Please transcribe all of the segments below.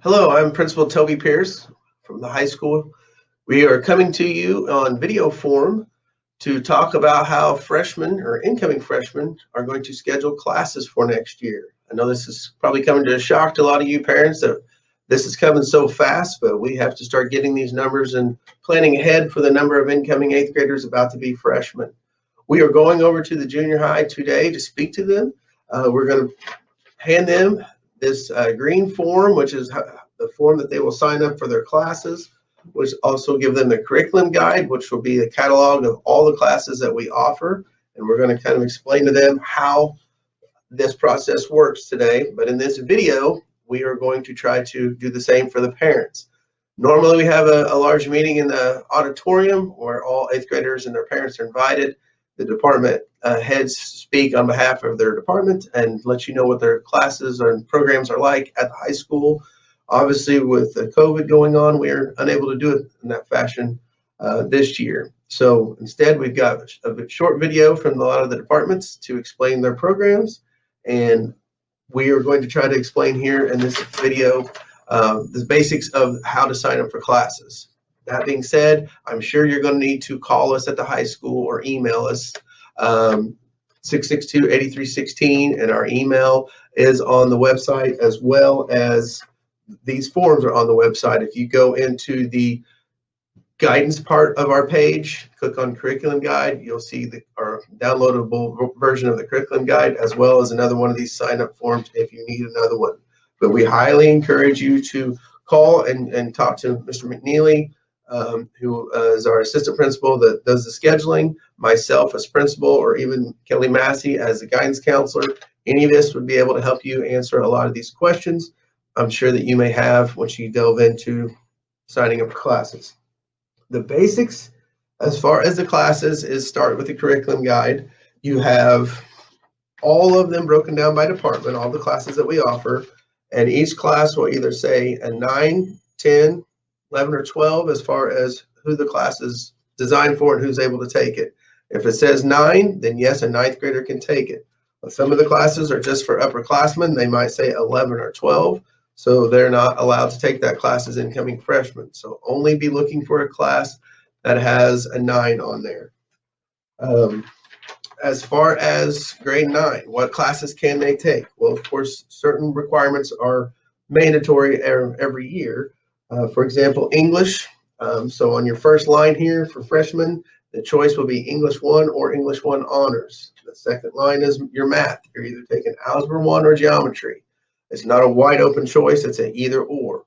Hello, I'm Principal Toby Pierce from the high school. We are coming to you on video form to talk about how freshmen or incoming freshmen are going to schedule classes for next year. I know this is probably coming to a shock to a lot of you parents that this is coming so fast, but we have to start getting these numbers and planning ahead for the number of incoming eighth graders about to be freshmen. We are going over to the junior high today to speak to them. We're going to hand them this green form, which is the form that they will sign up for their classes, which also give them the curriculum guide, which will be a catalog of all the classes that we offer. And we're going to kind of explain to them how this process works today. But in this video, we are going to try to do the same for the parents. Normally, we have a large meeting in the auditorium where all eighth graders and their parents are invited. The department heads speak on behalf of their department and let you know what their classes and programs are like at the high school. Obviously, with the COVID going on, we're unable to do it in that fashion this year. So instead, we've got a short video from a lot of the departments to explain their programs. And we are going to try to explain here in this video the basics of how to sign up for classes. That being said, I'm sure you're going to need to call us at the high school or email us 662-8316, and our email is on the website, as well as these forms are on the website. If you go into the guidance part of our page, click on curriculum guide, you'll see our downloadable version of the curriculum guide, as well as another one of these sign up forms if you need another one. But we highly encourage you to call and talk to Mr. McNeely, who is our assistant principal that does the scheduling, myself as principal, or even Kelly Massey as the guidance counselor. Any of this would be able to help you answer a lot of these questions I'm sure that you may have once you delve into signing up for classes. The basics as far as the classes is start with the curriculum guide. You have all of them broken down by department, all the classes that we offer, and each class will either say a 9, 10, 11, or 12 as far as who the class is designed for and who's able to take it. If it says 9, then yes, a ninth grader can take it. But some of the classes are just for upperclassmen. They might say 11 or 12, so they're not allowed to take that class as incoming freshmen. So only be looking for a class that has a 9 on there. As far as grade 9, what classes can they take? Well, of course, certain requirements are mandatory every year. For example, English. So on your first line here for freshmen, the choice will be English 1 or English 1 honors. The second line is your math. You're either taking Algebra 1 or Geometry. It's not a wide open choice. It's an either or.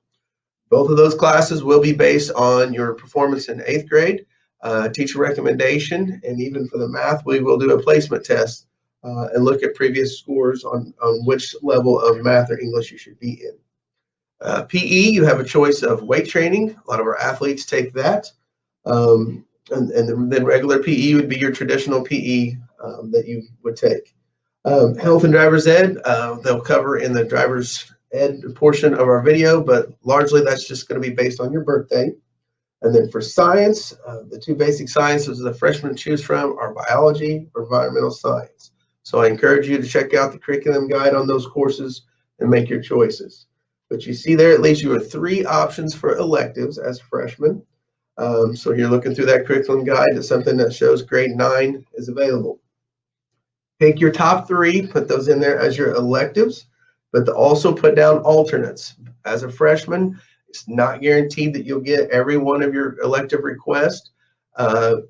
Both of those classes will be based on your performance in 8th grade, teacher recommendation, and even for the math, we will do a placement test and look at previous scores on which level of math or English you should be in. PE, you have a choice of weight training. A lot of our athletes take that. And then regular PE would be your traditional PE that you would take. Health and driver's ed, they'll cover in the driver's ed portion of our video, but largely that's just going to be based on your birthday. And then for science, the two basic sciences the freshmen choose from are biology or environmental science. So I encourage you to check out the curriculum guide on those courses and make your choices. But you see there, it leaves you with 3 options for electives as freshmen. So you're looking through that curriculum guide, it's something that shows grade 9 is available. Take your top 3, put those in there as your electives, but also put down alternates. As a freshman, it's not guaranteed that you'll get every one of your elective requests.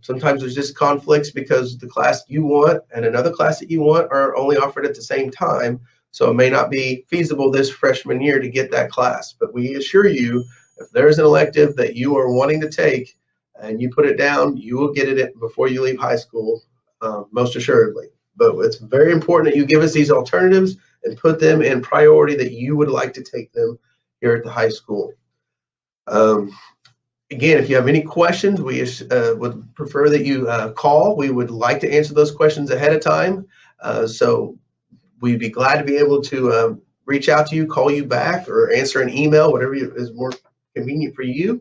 Sometimes there's just conflicts because the class you want and another class that you want are only offered at the same time. So it may not be feasible this freshman year to get that class. But we assure you, if there's an elective that you are wanting to take and you put it down, you will get it before you leave high school, most assuredly. But it's very important that you give us these alternatives and put them in priority that you would like to take them here at the high school. Again, if you have any questions, we would prefer that you call. We would like to answer those questions ahead of time. So we'd be glad to be able to reach out to you, call you back, or answer an email, whatever is more convenient for you.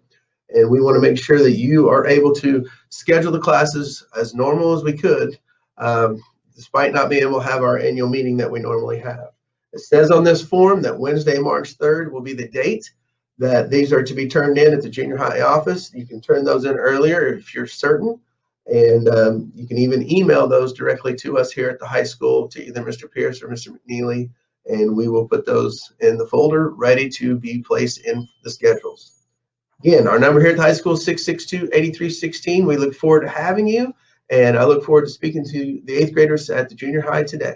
And we want to make sure that you are able to schedule the classes as normal as we could, despite not being able to have our annual meeting that we normally have. It says on this form that Wednesday, March 3rd will be the date. that these are to be turned in at the junior high office. You can turn those in earlier if you're certain. And you can even email those directly to us here at the high school, to either Mr. Pierce or Mr. McNeely, and we will put those in the folder ready to be placed in the schedules. Again, our number here at the high school is 662-8316. We look forward to having you, and I look forward to speaking to the 8th graders at the junior high today.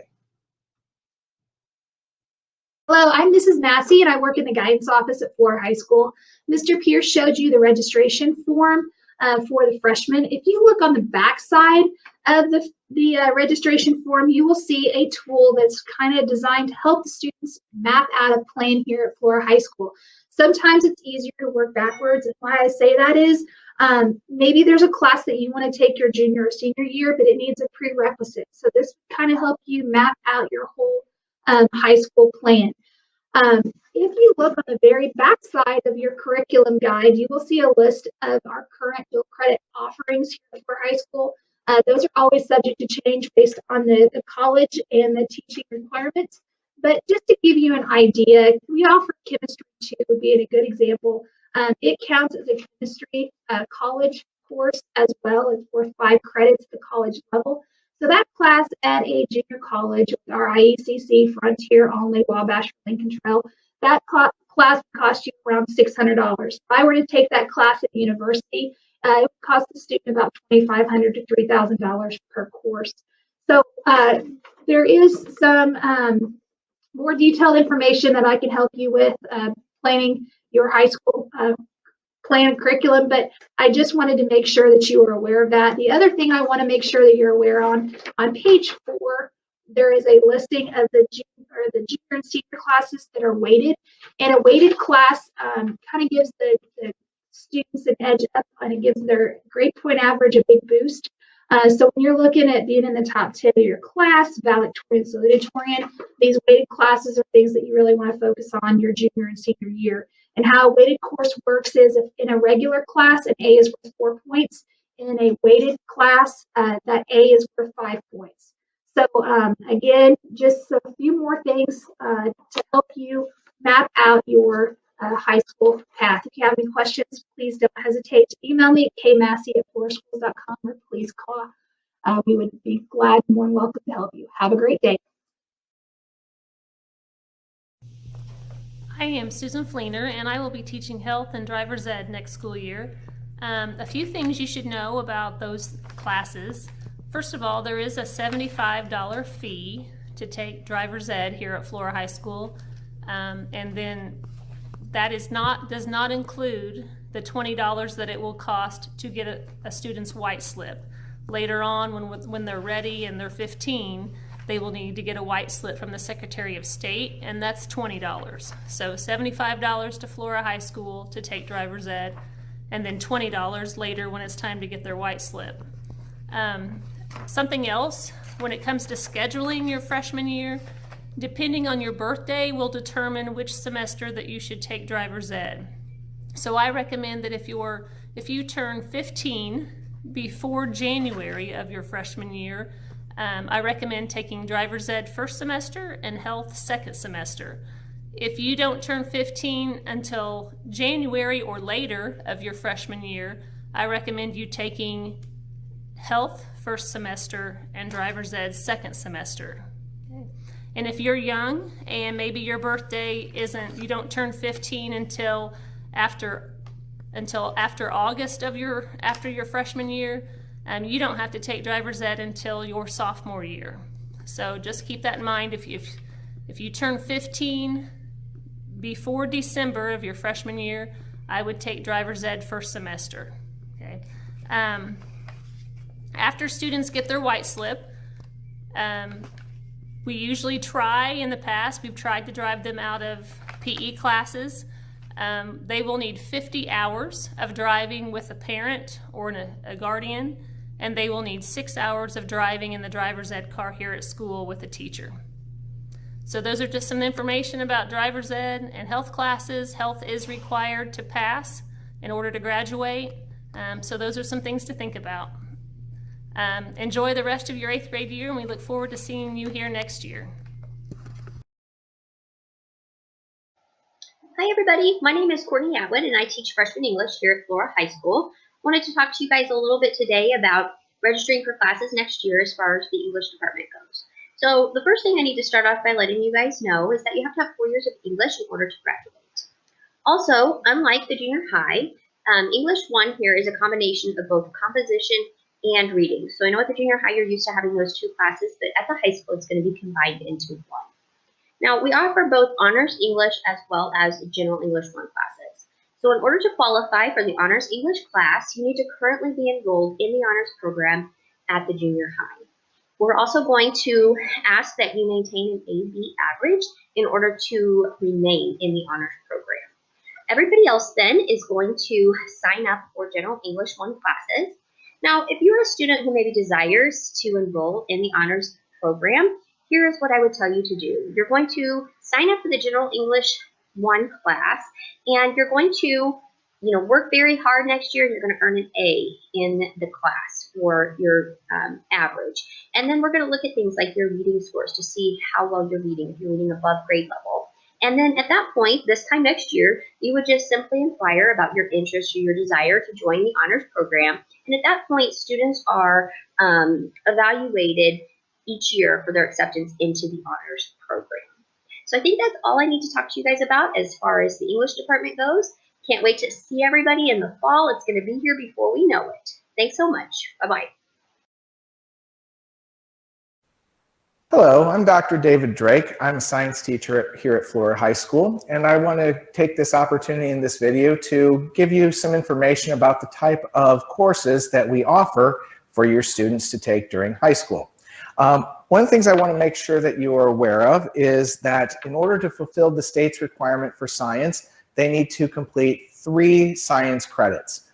Hello, I'm Mrs. Massey, and I work in the guidance office at Flora High School. Mr. Pierce showed you the registration form for the freshmen. If you look on the back side of the registration form, you will see a tool that's kind of designed to help the students map out a plan here at Flora High School. Sometimes it's easier to work backwards, and why I say that is maybe there's a class that you want to take your junior or senior year, but it needs a prerequisite. So this kind of help you map out your whole high school plan. If you look on the very back side of your curriculum guide, you will see a list of our current dual credit offerings here for high school. Those are always subject to change based on the college and the teaching requirements. But just to give you an idea, we offer chemistry 2 would be a good example. It counts as a chemistry college course as well. It's worth 5 credits at the college level. So that class at a junior college with our IECC, Frontier Only, Wabash, Lincoln Trail, that class would cost you around $600. If I were to take that class at university, it would cost the student about $2,500 to $3,000 per course. So there is some more detailed information that I can help you with planning your high school plan curriculum, but I just wanted to make sure that you were aware of that. The other thing I want to make sure that you're aware on page 4, there is a listing of the junior and senior classes that are weighted, and a weighted class kind of gives the students an edge up, and it gives their grade point average a big boost. So when you're looking at being in the top 10 of your class, valedictorian, salutatorian, these weighted classes are things that you really want to focus on your junior and senior year. And how a weighted course works is, if in a regular class, an A is worth 4 points. In a weighted class, that A is worth 5 points. So again, just a few more things to help you map out your high school path. If you have any questions, please don't hesitate to email me at kmassey@floraschools.com, or please call. We would be glad and more than welcome to help you. Have a great day. I am Susan Fleener, and I will be teaching health and driver's ed next school year. A few things you should know about those classes. First of all, there is a $75 fee to take driver's ed here at Flora High School, and then that does not include the $20 that it will cost to get a student's white slip. Later on, when they're ready and they're 15, they will need to get a white slip from the Secretary of State, and that's $20. So $75 to Flora High School to take driver's ed, and then $20 later when it's time to get their white slip. Something else, when it comes to scheduling your freshman year, depending on your birthday will determine which semester that you should take driver's ed. So I recommend that if you turn 15 before January of your freshman year, I recommend taking driver's ed first semester and health second semester. If you don't turn 15 until January or later of your freshman year, I recommend you taking health first semester and driver's ed second semester. Okay. And if you're young and maybe your birthday you don't turn 15 until after August of after your freshman year, you don't have to take driver's ed until your sophomore year. So just keep that in mind. If you turn 15 before December of your freshman year, I would take driver's ed first semester. Okay. After students get their white slip, we usually we've tried to drive them out of PE classes. They will need 50 hours of driving with a parent or a guardian, and they will need 6 hours of driving in the driver's ed car here at school with a teacher. So those are just some information about driver's ed and health classes. Health is required to pass in order to graduate. So those are some things to think about. Enjoy the rest of your 8th grade year, and we look forward to seeing you here next year. Hi everybody, my name is Courtney Atwood and I teach freshman English here at Flora High School. Wanted to talk to you guys a little bit today about registering for classes next year as far as the English department goes. So the first thing I need to start off by letting you guys know is that you have to have 4 years of English in order to graduate. Also, unlike the junior high, English 1 here is a combination of both composition and reading. So I know at the junior high you're used to having those 2 classes, but at the high school it's going to be combined into one. Now, we offer both Honors English as well as General English 1 classes. So in order to qualify for the Honors English class, you need to currently be enrolled in the Honors program at the junior high. We're also going to ask that you maintain an AB average in order to remain in the Honors program. Everybody else then is going to sign up for General English 1 classes. Now, if you're a student who maybe desires to enroll in the Honors program, here is what I would tell you to do. You're going to sign up for the General English 1 class, and you're going to work very hard next year, and you're going to earn an A in the class for your average. And then we're going to look at things like your reading scores to see how well you're reading, if you're reading above grade level. And then at that point, this time next year, you would just simply inquire about your interest or your desire to join the Honors program. And at that point, students are evaluated each year for their acceptance into the Honors program. So I think that's all I need to talk to you guys about as far as the English department goes. Can't wait to see everybody in the fall. It's going to be here before we know it. Thanks so much. Bye-bye. Hello, I'm Dr. David Drake. I'm a science teacher here at Flora High School, and I want to take this opportunity in this video to give you some information about the type of courses that we offer for your students to take during high school. One of the things I want to make sure that you are aware of is that in order to fulfill the state's requirement for science, they need to complete 3 science credits,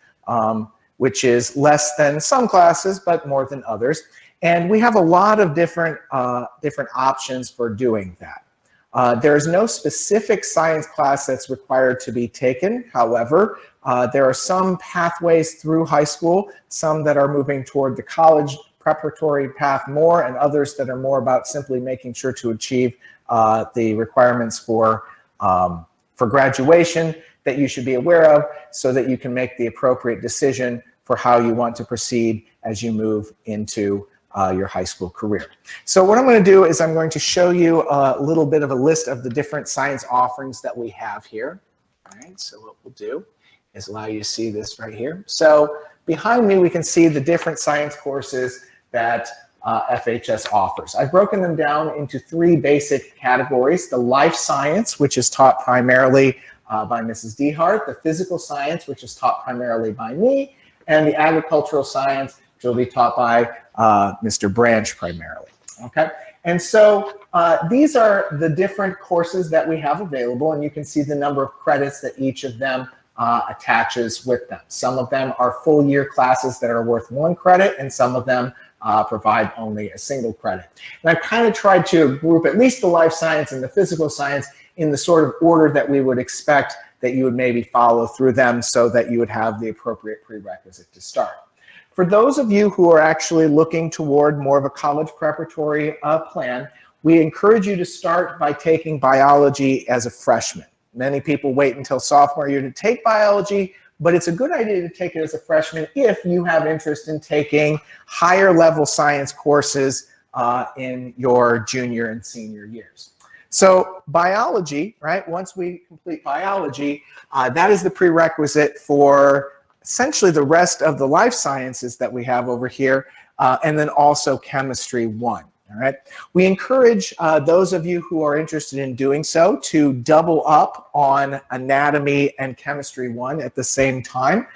which is less than some classes, but more than others. And we have a lot of different options for doing that. There is no specific science class that's required to be taken. However, there are some pathways through high school, some that are moving toward the college preparatory path more, and others that are more about simply making sure to achieve the requirements for graduation that you should be aware of, so that you can make the appropriate decision for how you want to proceed as you move into your high school career. So what I'm going to do is I'm going to show you a little bit of a list of the different science offerings that we have here. All right, so what we'll do is allow you to see this right here. So behind me, we can see the different science courses that FHS offers. I've broken them down into 3 basic categories: the life science, which is taught primarily by Mrs. Dehart, the physical science, which is taught primarily by me, and the agricultural science, which will be taught by Mr. Branch primarily. Okay, and so these are the different courses that we have available, and you can see the number of credits that each of them attaches with them. Some of them are full year classes that are worth 1 credit, and some of them provide only a single credit. And I've kind of tried to group at least the life science and the physical science in the sort of order that we would expect that you would maybe follow through them, so that you would have the appropriate prerequisite to start. For those of you who are actually looking toward more of a college preparatory plan, we encourage you to start by taking biology as a freshman. Many people wait until sophomore year to take biology, but it's a good idea to take it as a freshman if you have interest in taking higher level science courses in your junior and senior years. So biology, right, once we complete biology, that is the prerequisite for essentially the rest of the life sciences that we have over here, and then also chemistry 1. All right. We encourage those of you who are interested in doing so to double up on anatomy and chemistry 1 at the same time,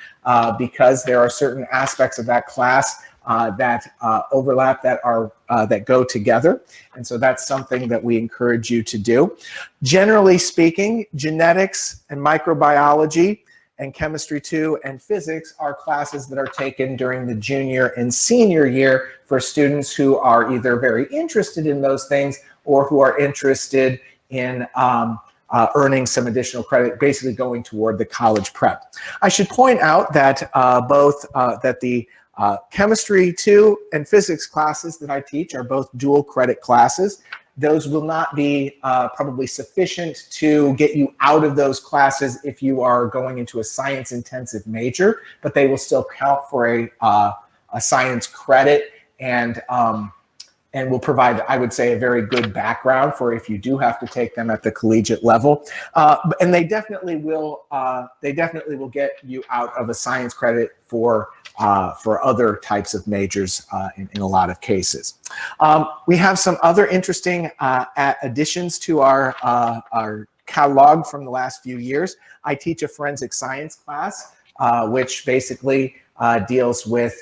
because there are certain aspects of that class that overlap, that go together. And so that's something that we encourage you to do. Generally speaking, genetics and microbiology and chemistry 2 and physics are classes that are taken during the junior and senior year for students who are either very interested in those things or who are interested in earning some additional credit, basically going toward the college prep. I should point out that the chemistry 2 and physics classes that I teach are both dual credit classes. those will not be probably sufficient to get you out of those classes if you are going into a science intensive major, but they will still count for a science credit and will provide, I would say, a very good background for if you do have to take them at the collegiate level. And they definitely will get you out of a science credit for other types of majors in a lot of cases. We have some other interesting additions to our catalog from the last few years. I teach a forensic science class, which basically deals with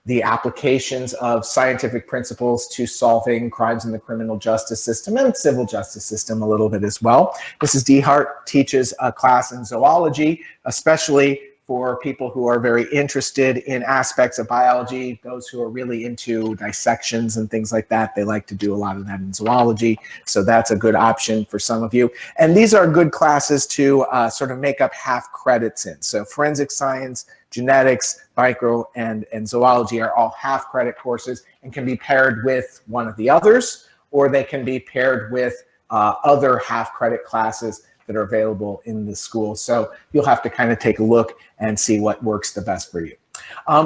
the applications of scientific principles to solving crimes in the criminal justice system and civil justice system a little bit as well. Mrs. Dehart teaches a class in zoology, especially for people who are very interested in aspects of biology, those who are really into dissections and things like that. They like to do a lot of that in zoology. So that's a good option for some of you. And these are good classes to sort of make up half credits in. So forensic science, genetics, micro, and zoology are all half credit courses and can be paired with one of the others, or they can be paired with other half credit classes that are available in the school. So you'll have to kind of take a look and see what works the best for you.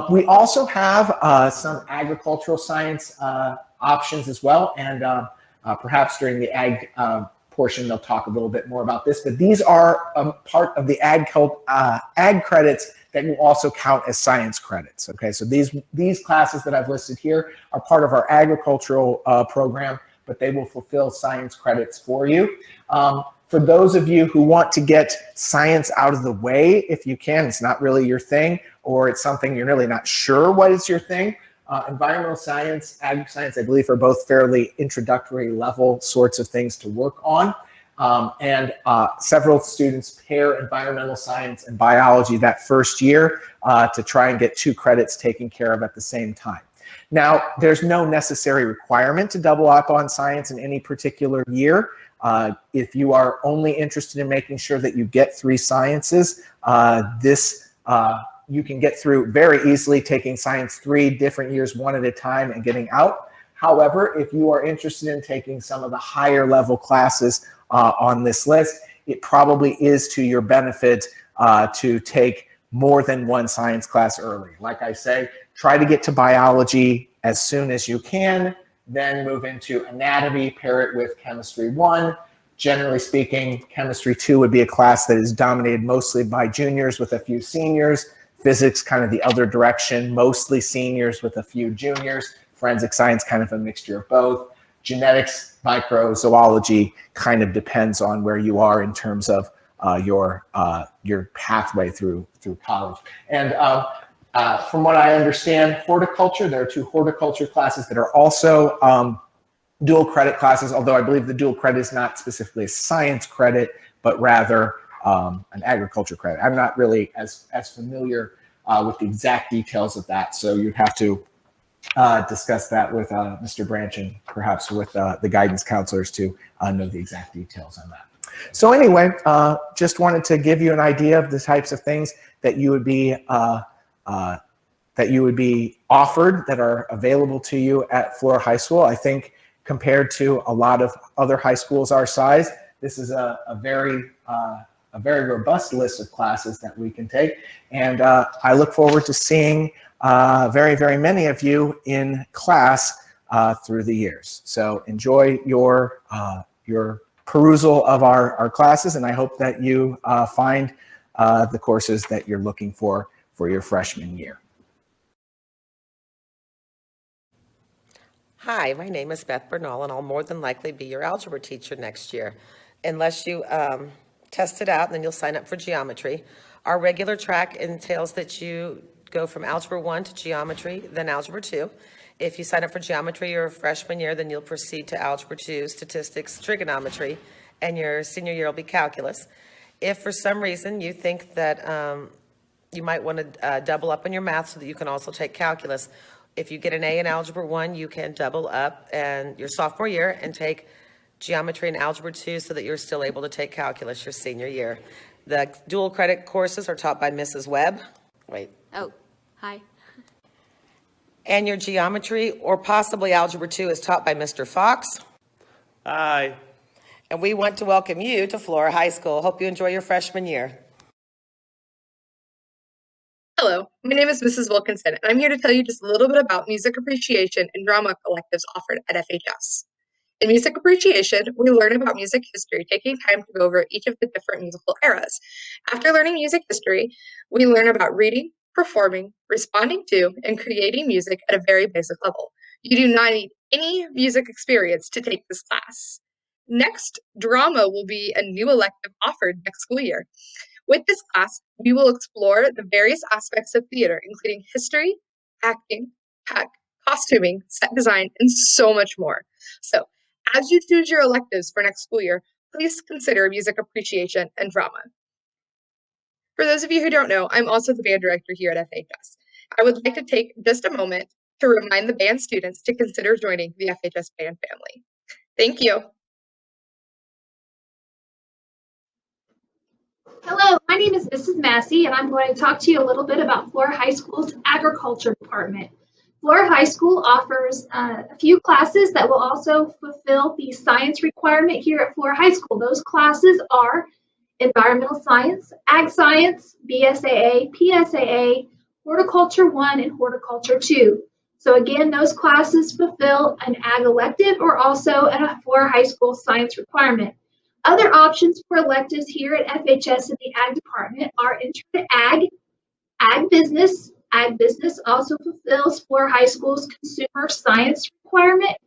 We also have some agricultural science options as well, and perhaps during the ag portion they'll talk a little bit more about this, but these are part of the ag credits that will also count as science credits. Okay, so these classes that I've listed here are part of our agricultural program, but they will fulfill science credits for you. For those of you who want to get science out of the way, if you can, it's not really your thing, or it's something you're really not sure what is your thing, environmental science, ag science, I believe, are both fairly introductory level sorts of things to work on. And several students pair environmental science and biology that first year to try and get 2 credits taken care of at the same time. Now, there's no necessary requirement to double up on science in any particular year. If you are only interested in making sure that you get 3 sciences, you can get through very easily taking science 3 different years, one at a time, and getting out. However, if you are interested in taking some of the higher level classes on this list, it probably is to your benefit to take more than 1 science class early. Like I say, try to get to biology as soon as you can, then move into anatomy, pair it with chemistry 1. Generally speaking, chemistry 2 would be a class that is dominated mostly by juniors with a few seniors. Physics kind of the other direction, mostly seniors with a few juniors. Forensic science kind of a mixture of both. Genetics, microzoology kind of depends on where you are in terms of your pathway through college. And from what I understand, horticulture, there are 2 horticulture classes that are also dual credit classes, although I believe the dual credit is not specifically a science credit, but rather an agriculture credit. I'm not really as familiar with the exact details of that, so you'd have to discuss that with Mr. Branch and perhaps with the guidance counselors to know the exact details on that. So anyway, just wanted to give you an idea of the types of things that you would be offered that are available to you at Flora High School. I think compared to a lot of other high schools our size, this is a very robust list of classes that we can take. And I look forward to seeing very, very many of you in class through the years. So enjoy your perusal of our classes, and I hope that you find the courses that you're looking for your freshman year. Hi, my name is Beth Bernal, and I'll more than likely be your algebra teacher next year. Unless you test it out, and then you'll sign up for geometry. Our regular track entails that you go from Algebra 1 to Geometry, then Algebra 2. If you sign up for Geometry your freshman year, then you'll proceed to Algebra 2, Statistics, Trigonometry, and your senior year will be Calculus. If for some reason you think that you might want to double up on your math so that you can also take Calculus, if you get an A in Algebra 1, you can double up and your sophomore year and take Geometry and Algebra 2 so that you're still able to take Calculus your senior year. The dual credit courses are taught by Mrs. Webb. Wait. Oh, hi. And your Geometry or possibly Algebra 2 is taught by Mr. Fox. Hi. And we want to welcome you to Flora High School. Hope you enjoy your freshman year. Hello, my name is Mrs. Wilkinson, and I'm here to tell you just a little bit about music appreciation and drama electives offered at FHS. In music appreciation, we learn about music history, taking time to go over each of the different musical eras. After learning music history, we learn about reading, performing, responding to, and creating music at a very basic level. You do not need any music experience to take this class. Next, drama will be a new elective offered next school year. With this class, we will explore the various aspects of theater, including history, acting, tech, costuming, set design, and so much more. So, as you choose your electives for next school year, please consider music appreciation and drama. For those of you who don't know, I'm also the band director here at FHS. I would like to take just a moment to remind the band students to consider joining the FHS band family. Thank you. Hello, my name is Mrs. Massey, and I'm going to talk to you a little bit about Flora High School's agriculture department. Flora High School offers a few classes that will also fulfill the science requirement here at Flora High School. Those classes are environmental science, ag science, BSAA, PSAA, horticulture 1, and horticulture 2. So again, those classes fulfill an ag elective or also a Flora High School science requirement. Other options for electives here at FHS in the Ag department are Intro to Ag, Ag Business. Ag Business also fulfills Flora High School's consumer science requirement.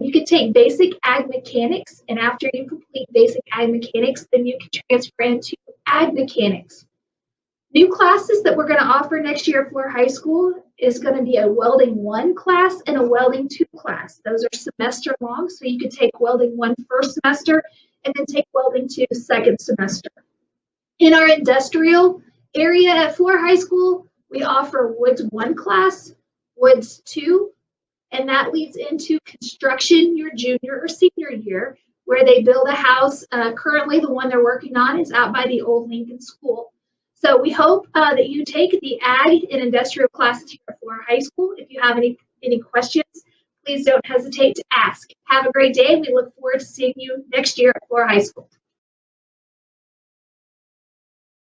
You can take Basic Ag Mechanics, and after you complete Basic Ag Mechanics, then you can transfer into Ag Mechanics. New classes that we're going to offer next year at Flora High School is going to be a Welding 1 class and a Welding 2 class. Those are semester long, so you can take Welding 1 first semester and then take Welding 2 second semester. In our industrial area at Flora High School, we offer Woods 1 class, Woods 2, and that leads into construction your junior or senior year, where they build a house. Currently, the one they're working on is out by the old Lincoln School. So we hope that you take the ag and industrial classes here at Flora High School. If you have any questions, please don't hesitate to ask. Have a great day. We look forward to seeing you next year at Flora High School.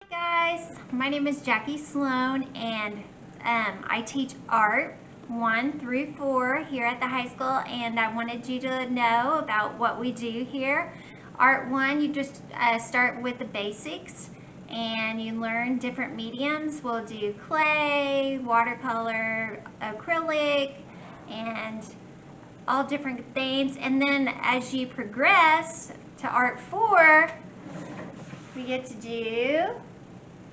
Hi guys, my name is Jackie Sloan, and I teach art 1 through 4 here at the high school, and I wanted you to know about what we do here. Art 1, you just start with the basics and you learn different mediums. We'll do clay, watercolor, acrylic, and all different things. And then as you progress to Art 4, we get to do,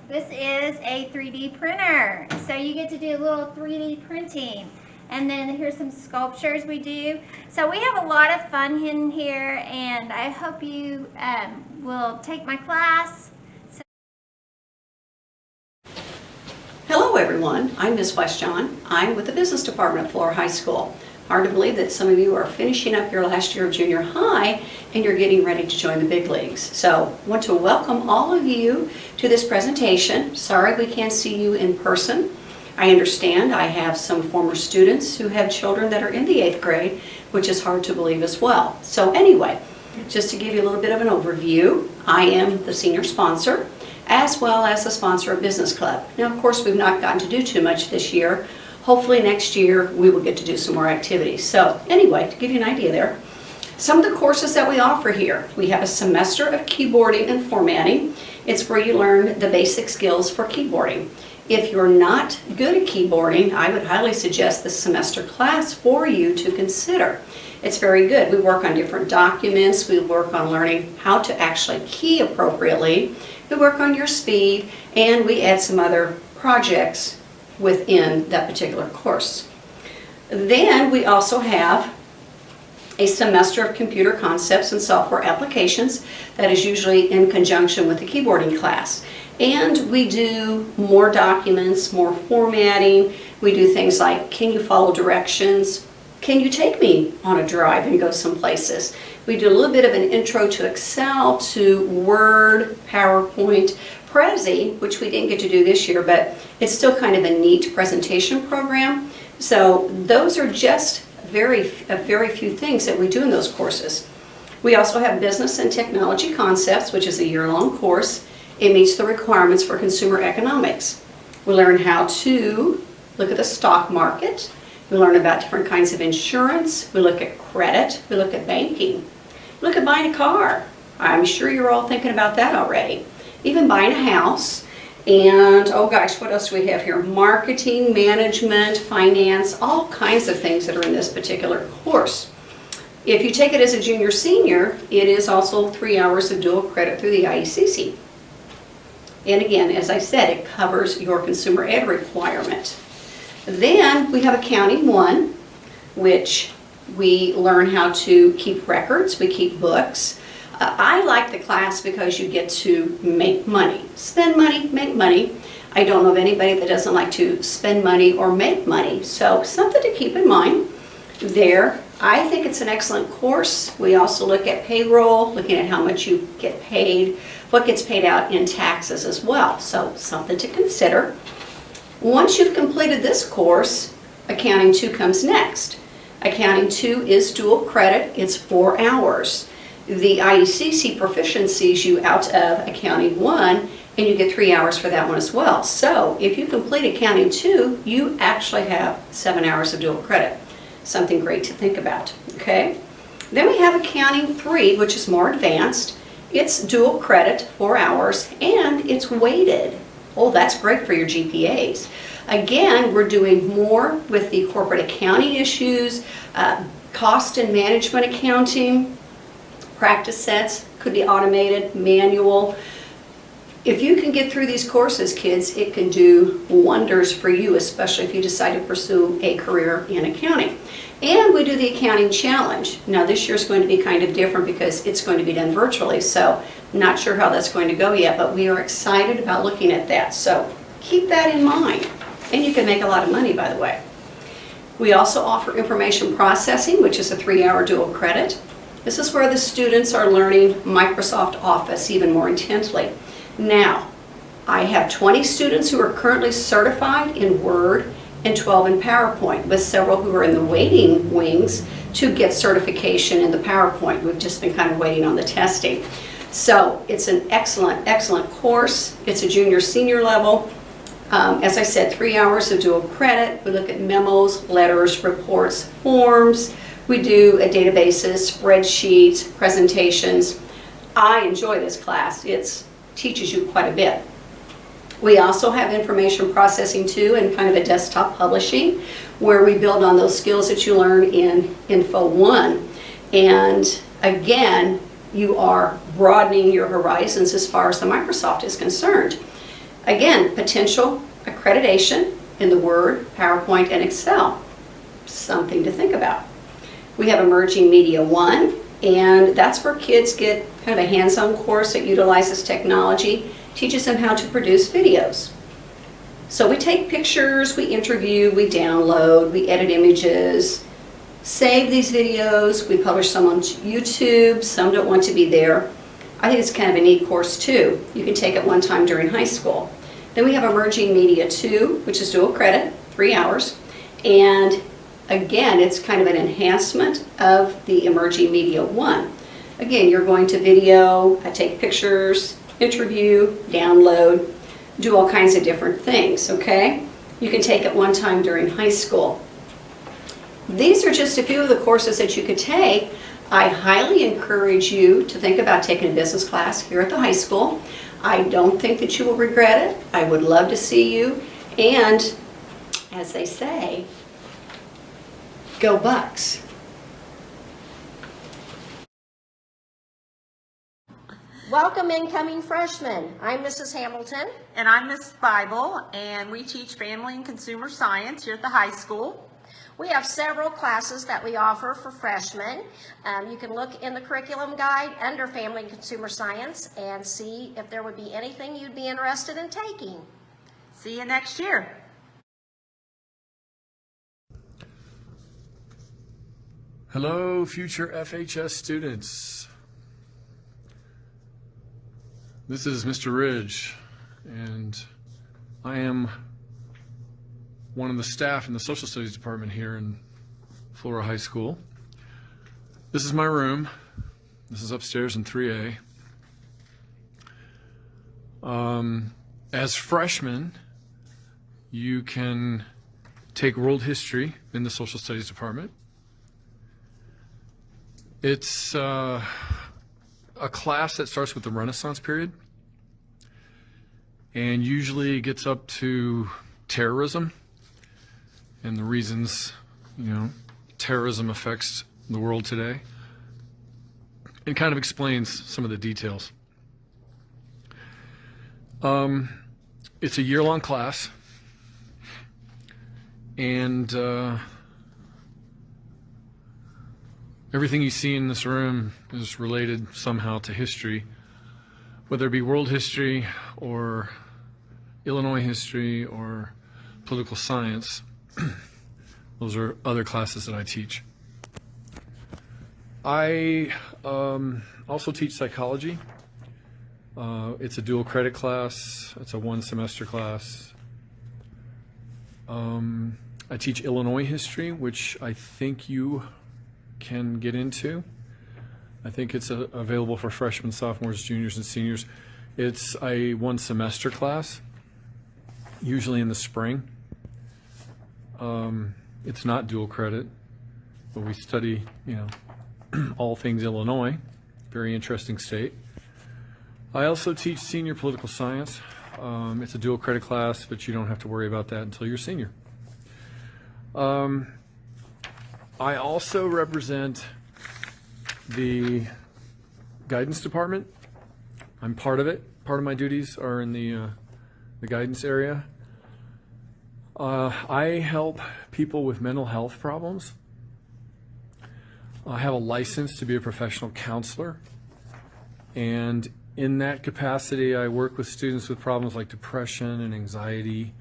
this is a 3D printer. So you get to do a little 3D printing. And then here's some sculptures we do. So we have a lot of fun in here, and I hope you will take my class. Hello everyone, I'm Ms. Westjohn. I'm with the Business Department of Flora High School. Hard to believe that some of you are finishing up your last year of junior high and you're getting ready to join the big leagues. So I want to welcome all of you to this presentation. Sorry we can't see you in person. I understand I have some former students who have children that are in the 8th grade, which is hard to believe as well. So anyway, just to give you a little bit of an overview, I am the senior sponsor as well as the sponsor of Business Club. Now of course we've not gotten to do too much this year. Hopefully next year we will get to do some more activities. So anyway, to give you an idea there, some of the courses that we offer here, we have a semester of keyboarding and formatting. It's where you learn the basic skills for keyboarding. If you're not good at keyboarding, I would highly suggest this semester class for you to consider. It's very good. We work on different documents. We work on learning how to actually key appropriately. We work on your speed, and we add some other projects within that particular course. Then we also have a semester of computer concepts and software applications that is usually in conjunction with the keyboarding class. And we do more documents, more formatting. We do things like, can you follow directions? Can you take me on a drive and go some places? We do a little bit of an intro to Excel, to Word, PowerPoint, Prezi, which we didn't get to do this year, but it's still kind of a neat presentation program. So those are just very few things that we do in those courses. We also have Business and Technology Concepts, which is a year-long course. It meets the requirements for consumer economics. We learn how to look at the stock market. We learn about different kinds of insurance. We look at credit. We look at banking. We look at buying a car. I'm sure you're all thinking about that already. Even buying a house. And, oh gosh, what else do we have here? Marketing, management, finance, all kinds of things that are in this particular course. If you take it as a junior senior, it is also 3 hours of dual credit through the IECC. And again, as I said, it covers your consumer ed requirement. Then we have Accounting 1, which we learn how to keep records, we keep books. I like the class because you get to make money, spend money, make money. I don't know of anybody that doesn't like to spend money or make money, so something to keep in mind there. I think it's an excellent course. We also look at payroll, looking at how much you get paid, what gets paid out in taxes as well, so something to consider. Once you've completed this course, Accounting 2 comes next. Accounting 2 is dual credit, it's 4 hours. The IECC proficiencies you out of Accounting 1, and you get 3 hours for that one as well. So if you complete Accounting 2, you actually have 7 hours of dual credit. Something great to think about, okay? Then we have Accounting 3, which is more advanced. It's dual credit, 4 hours, and it's weighted. Oh, that's great for your GPAs. Again, we're doing more with the corporate accounting issues, cost and management accounting, practice sets, could be automated, manual. If you can get through these courses, kids, it can do wonders for you, especially if you decide to pursue a career in accounting. And we do the accounting challenge. Now this year is going to be kind of different because it's going to be done virtually, so not sure how that's going to go yet, but we are excited about looking at that. So keep that in mind. And you can make a lot of money, by the way. We also offer information processing, which is a 3-hour dual credit. This is where the students are learning Microsoft Office even more intently. Now, I have 20 students who are currently certified in Word and 12 in PowerPoint, with several who are in the waiting wings to get certification in the PowerPoint. We've just been kind of waiting on the testing. So it's an excellent, excellent course. It's a junior senior level. As I said, 3 hours of dual credit. We look at memos, letters, reports, forms. We do databases, spreadsheets, presentations. I enjoy this class. It teaches you quite a bit. We also have information processing too, and kind of a desktop publishing, where we build on those skills that you learn in Info 1. And again, you are broadening your horizons as far as the Microsoft is concerned. Again, potential accreditation in the Word, PowerPoint, and Excel. Something to think about. We have Emerging Media 1, and that's where kids get kind of a hands-on course that utilizes technology, teaches them how to produce videos. So we take pictures, we interview, we download, we edit images, save these videos, we publish some on YouTube, some don't want to be there. I think it's kind of a neat course too. You can take it one time during high school. Then we have Emerging Media 2, which is dual credit, 3 hours. And again, it's kind of an enhancement of the Emerging Media 1. Again, you're going to video, take pictures, interview, download, do all kinds of different things, okay? You can take it one time during high school. These are just a few of the courses that you could take. I highly encourage you to think about taking a business class here at the high school. I don't think that you will regret it. I would love to see you. And as they say, go Bucks. Welcome incoming freshmen. I'm Mrs. Hamilton. And I'm Miss Bible, and we teach family and consumer science here at the high school. We have several classes that we offer for freshmen. You can look in the curriculum guide under Family and Consumer Science and see if there would be anything you'd be interested in taking. See you next year. Hello, future FHS students. This is Mr. Ridge, and I am one of the staff in the Social Studies department here in Flora High School. This is my room. This is upstairs in 3A. As freshmen, you can take world history in the social studies department. It's a class that starts with the Renaissance period and usually gets up to terrorism and the reasons, terrorism affects the world today. It kind of explains some of the details. It's a year-long class, and everything you see in this room is related somehow to history, whether it be world history or Illinois history or political science. Those are other classes that I teach. I also teach psychology. It's a dual credit class. It's a 1-semester class. I teach Illinois history, which I think you can get into. I think it's available for freshmen, sophomores, juniors, and seniors. It's a 1-semester class, usually in the spring. It's not dual credit, but we study, all things Illinois. Very interesting state. I also teach senior political science. It's a dual credit class, but you don't have to worry about that until you're senior. I also represent the guidance department. I'm part of it. Part of my duties are in the guidance area. I help people with mental health problems. I have a license to be a professional counselor, and in that capacity, I work with students with problems like depression and anxiety,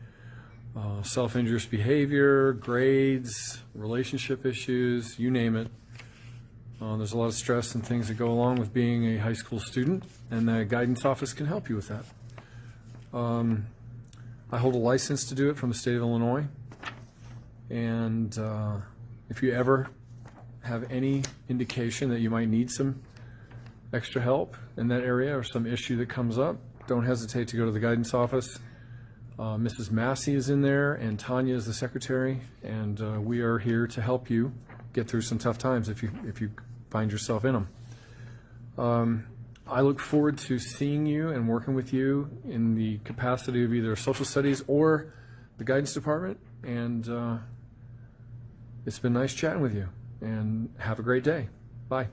self-injurious behavior, grades, relationship issues, you name it. There's a lot of stress and things that go along with being a high school student, and the guidance office can help you with that. I hold a license to do it from the state of Illinois, and if you ever have any indication that you might need some extra help in that area or some issue that comes up, don't hesitate to go to the guidance office. Mrs. Massey is in there, and Tanya is the secretary, and we are here to help you get through some tough times if you find yourself in them. I look forward to seeing you and working with you in the capacity of either social studies or the guidance department, and it's been nice chatting with you, and have a great day. Bye.